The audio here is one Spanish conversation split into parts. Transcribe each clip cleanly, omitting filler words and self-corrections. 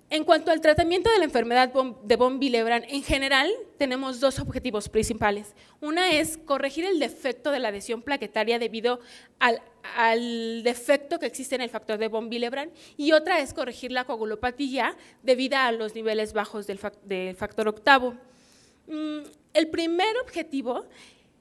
En cuanto al tratamiento de la enfermedad de von Willebrand, en general tenemos dos objetivos principales. Una es corregir el defecto de la adhesión plaquetaria debido al defecto que existe en el factor de von Willebrand, y otra es corregir la coagulopatía debido a los niveles bajos del factor octavo. El primer objetivo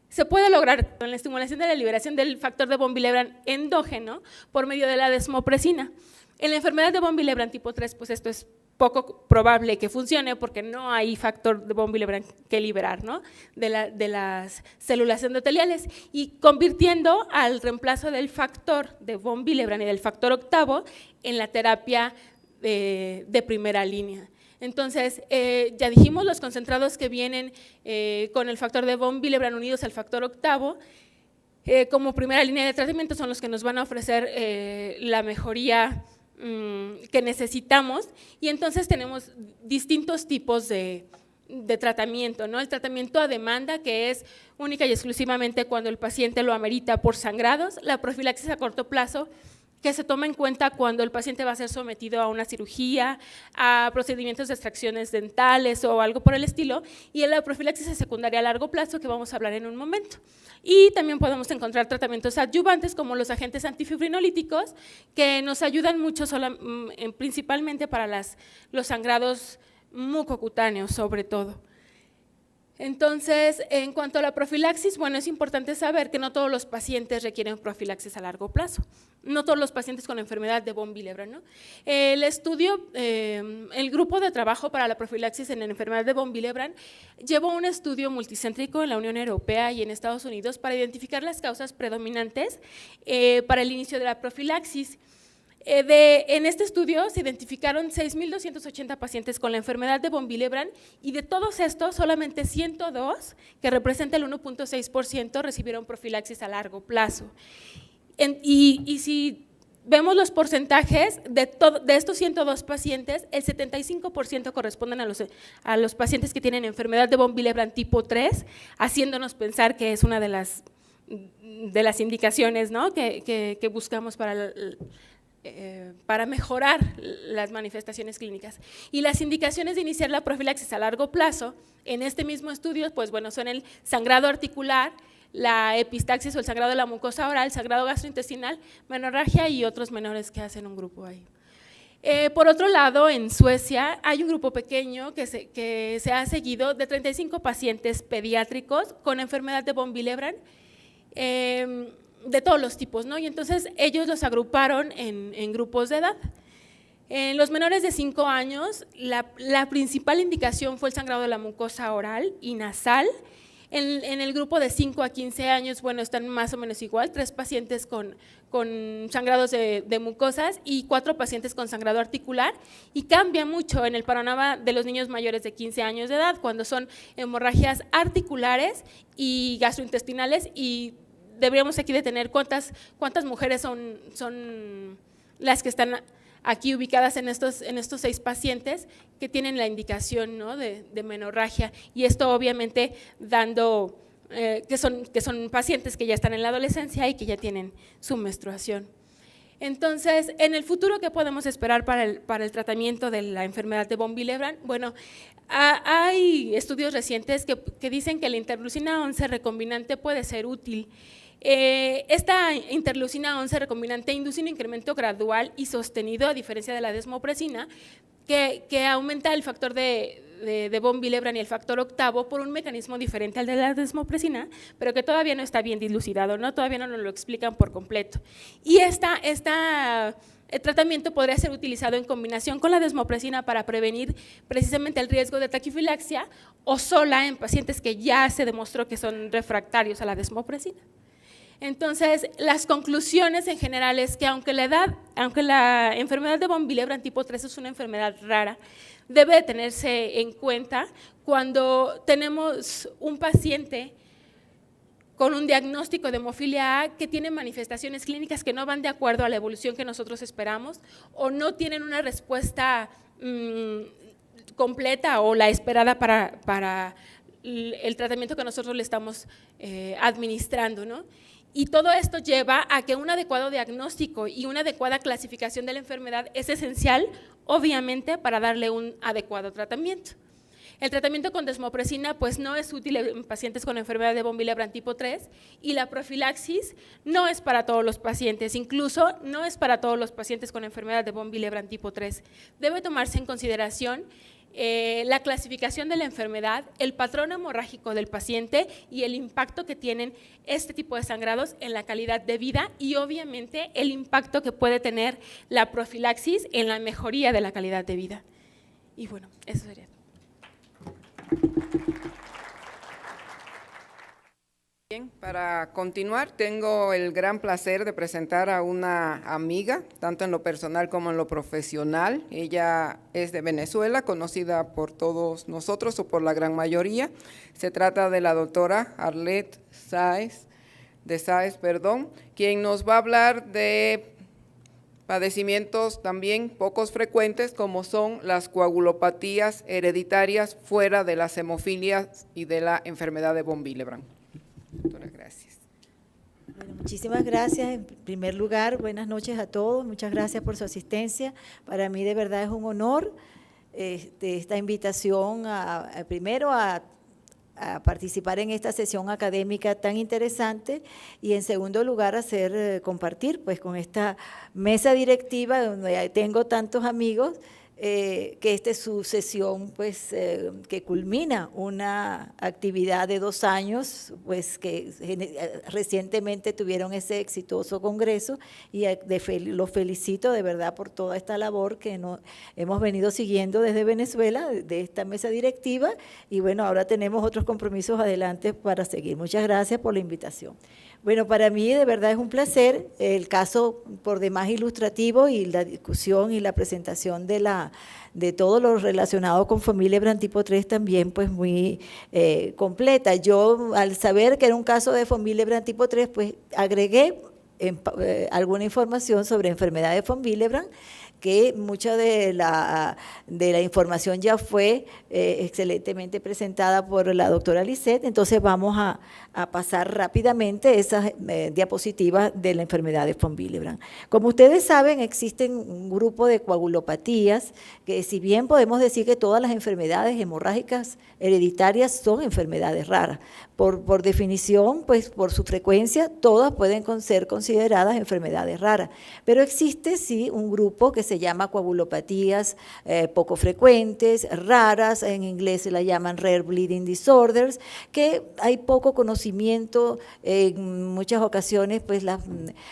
se puede lograr con la estimulación de la liberación del factor de von Willebrand endógeno por medio de la desmopresina. En la enfermedad de von Willebrand tipo 3, pues esto es poco probable que funcione porque no hay factor de von Willebrand que liberar, ¿no?, de las células endoteliales, y convirtiendo al reemplazo del factor de von Willebrand y del factor octavo en la terapia de primera línea. Entonces, ya dijimos, los concentrados que vienen con el factor de von Willebrand unidos al factor octavo, como primera línea de tratamiento son los que nos van a ofrecer la mejoría que necesitamos, y entonces tenemos distintos tipos de tratamiento, ¿no? El tratamiento a demanda, que es única y exclusivamente cuando el paciente lo amerita por sangrados; la profilaxis a corto plazo, que se toma en cuenta cuando el paciente va a ser sometido a una cirugía, a procedimientos de extracciones dentales o algo por el estilo; y la profilaxis secundaria a largo plazo, que vamos a hablar en un momento. Y también podemos encontrar tratamientos adyuvantes como los agentes antifibrinolíticos, que nos ayudan mucho principalmente para los sangrados mucocutáneos sobre todo. Entonces, en cuanto a la profilaxis, bueno, es importante saber que no todos los pacientes requieren profilaxis a largo plazo, no todos los pacientes con enfermedad de von Willebrand, ¿no? El grupo de trabajo para la profilaxis en la enfermedad de von Willebrand llevó un estudio multicéntrico en la Unión Europea y en Estados Unidos para identificar las causas predominantes para el inicio de la profilaxis. En este estudio se identificaron 6.280 pacientes con la enfermedad de von Willebrand, y de todos estos, solamente 102, que representa el 1.6%, recibieron profilaxis a largo plazo. Y si vemos los porcentajes, de estos 102 pacientes, el 75% corresponden a los pacientes que tienen enfermedad de von Willebrand tipo 3, haciéndonos pensar que es una de las indicaciones, ¿no?, que buscamos para mejorar las manifestaciones clínicas. Y las indicaciones de iniciar la profilaxis a largo plazo en este mismo estudio, pues bueno, son el sangrado articular, la epistaxis o el sangrado de la mucosa oral, sangrado gastrointestinal, menorragia y otros menores que hacen un grupo ahí. Por otro lado, en Suecia hay un grupo pequeño que se ha seguido de 35 pacientes pediátricos con enfermedad de von Willebrand, de todos los tipos, ¿no? Y entonces ellos los agruparon en grupos de edad. En los menores de 5 años, la principal indicación fue el sangrado de la mucosa oral y nasal. En el grupo de 5 a 15 años, bueno, están más o menos igual, 3 pacientes con sangrados de mucosas y 4 pacientes con sangrado articular, y cambia mucho en el panorama de los niños mayores de 15 años de edad, cuando son hemorragias articulares y gastrointestinales, y deberíamos aquí detener cuántas mujeres son las que están aquí ubicadas en estos 6 pacientes que tienen la indicación, ¿no?, de menorragia, y esto obviamente dando que son pacientes que ya están en la adolescencia y que ya tienen su menstruación. Entonces, en el futuro, ¿qué podemos esperar para el tratamiento de la enfermedad de von Willebrand? Bueno, hay estudios recientes que dicen que la interleucina 11 recombinante puede ser útil. Esta interleucina 11 recombinante induce un incremento gradual y sostenido, a diferencia de la desmopresina, que aumenta el factor de von Willebrand y el factor octavo por un mecanismo diferente al de la desmopresina, pero que todavía no está bien dilucidado, ¿no? Todavía no nos lo explican por completo. Y el tratamiento podría ser utilizado en combinación con la desmopresina para prevenir precisamente el riesgo de taquifilaxia, o sola en pacientes que ya se demostró que son refractarios a la desmopresina. Entonces, las conclusiones en general es que aunque la enfermedad de von Willebrand tipo 3 es una enfermedad rara, debe tenerse en cuenta cuando tenemos un paciente con un diagnóstico de hemofilia A que tiene manifestaciones clínicas que no van de acuerdo a la evolución que nosotros esperamos, o no tienen una respuesta completa o la esperada para el tratamiento que nosotros le estamos administrando, ¿no? Y todo esto lleva a que un adecuado diagnóstico y una adecuada clasificación de la enfermedad es esencial, obviamente, para darle un adecuado tratamiento. El tratamiento con desmopresina pues no es útil en pacientes con enfermedad de von Willebrand tipo 3 y la profilaxis no es para todos los pacientes, incluso no es para todos los pacientes con enfermedad de von Willebrand tipo 3. Debe tomarse en consideración la clasificación de la enfermedad, el patrón hemorrágico del paciente y el impacto que tienen este tipo de sangrados en la calidad de vida y obviamente el impacto que puede tener la profilaxis en la mejoría de la calidad de vida. Y bueno, eso sería todo. Bien, para continuar, tengo el gran placer de presentar a una amiga, tanto en lo personal como en lo profesional. Ella es de Venezuela, conocida por todos nosotros o por la gran mayoría. Se trata de la doctora Arlette Sáez, quien nos va a hablar de padecimientos también pocos frecuentes como son las coagulopatías hereditarias fuera de las hemofilias y de la enfermedad de von Willebrand. Doctora, gracias. Bueno, muchísimas gracias. En primer lugar, buenas noches a todos. Muchas gracias por su asistencia. Para mí de verdad es un honor esta invitación primero a participar en esta sesión académica tan interesante y en segundo lugar compartir pues con esta mesa directiva donde tengo tantos amigos que esta es su sesión pues que culmina una actividad de 2 años pues que recientemente tuvieron ese exitoso congreso y los felicito de verdad por toda esta labor que hemos venido siguiendo desde Venezuela, de esta mesa directiva y bueno, ahora tenemos otros compromisos adelante para seguir. Muchas gracias por la invitación. Bueno, para mí de verdad es un placer, el caso por demás ilustrativo y la discusión y la presentación de todo lo relacionado con von Willebrand tipo 3 también pues muy completa. Yo al saber que era un caso de von Willebrand tipo 3 pues agregué alguna información sobre enfermedad de von Willebrand, que mucha de la información ya fue excelentemente presentada por la doctora Lisette, entonces vamos a pasar rápidamente esas diapositivas de la enfermedad de von Willebrand. Como ustedes saben, existen un grupo de coagulopatías que si bien podemos decir que todas las enfermedades hemorrágicas hereditarias son enfermedades raras, por definición, pues por su frecuencia, todas pueden ser consideradas enfermedades raras, pero existe sí un grupo que se llama coagulopatías poco frecuentes, raras, en inglés se la llaman rare bleeding disorders, que hay poco conocimiento, en muchas ocasiones pues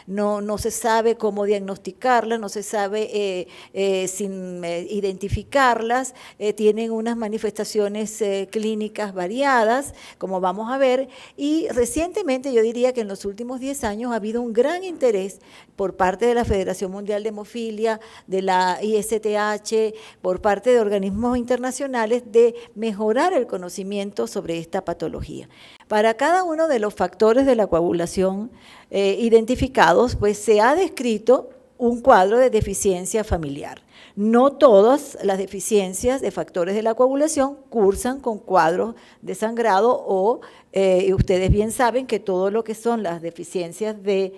no se sabe cómo diagnosticarlas, no se sabe identificarlas, tienen unas manifestaciones clínicas variadas, como vamos a ver, y recientemente yo diría que en los últimos 10 años ha habido un gran interés por parte de la Federación Mundial de Hemofilia, de la ISTH, por parte de organismos internacionales de mejorar el conocimiento sobre esta patología. Para cada uno de los factores de la coagulación identificados, pues se ha descrito un cuadro de deficiencia familiar. No todas las deficiencias de factores de la coagulación cursan con cuadros de sangrado o ustedes bien saben que todo lo que son las deficiencias de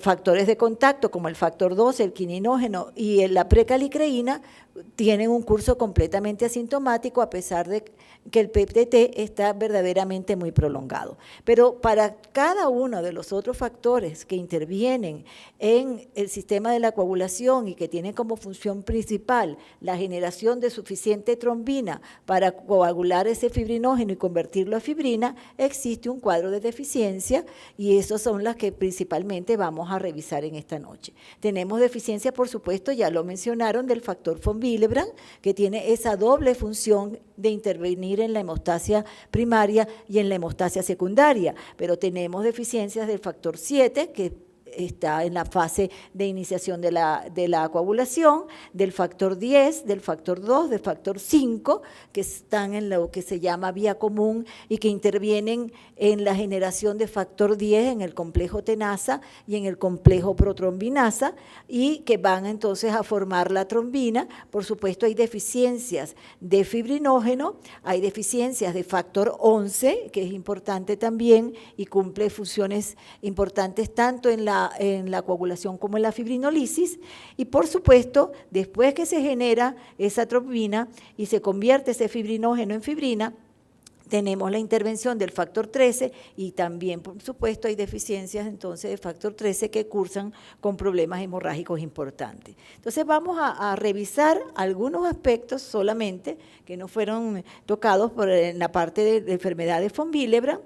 factores de contacto como el factor 2, el quininógeno y la precalicreína tienen un curso completamente asintomático a pesar de que el PTT está verdaderamente muy prolongado. Pero para cada uno de los otros factores que intervienen en el sistema de la coagulación y que tienen como función principal la generación de suficiente trombina para coagular ese fibrinógeno y convertirlo a fibrina, existe un cuadro de deficiencia y esas son las que principalmente vamos a revisar en esta noche. Tenemos deficiencia, por supuesto, ya lo mencionaron, del factor von Willebrand, que tiene esa doble función de intervenir en la hemostasia primaria y en la hemostasia secundaria, pero tenemos deficiencias del factor 7, que está en la fase de iniciación de la coagulación, del factor 10, del factor 2, del factor 5, que están en lo que se llama vía común y que intervienen en la generación de factor 10 en el complejo tenasa y en el complejo protrombinasa, y que van entonces a formar la trombina. Por supuesto, hay deficiencias de fibrinógeno, hay deficiencias de factor 11, que es importante también y cumple funciones importantes tanto en la coagulación como en la fibrinolisis. Y por supuesto, después que se genera esa trombina y se convierte ese fibrinógeno en fibrina, tenemos la intervención del factor 13 y también, por supuesto, hay deficiencias entonces de factor 13 que cursan con problemas hemorrágicos importantes. Entonces vamos a revisar algunos aspectos solamente que no fueron tocados en la parte de enfermedades von Willebrand.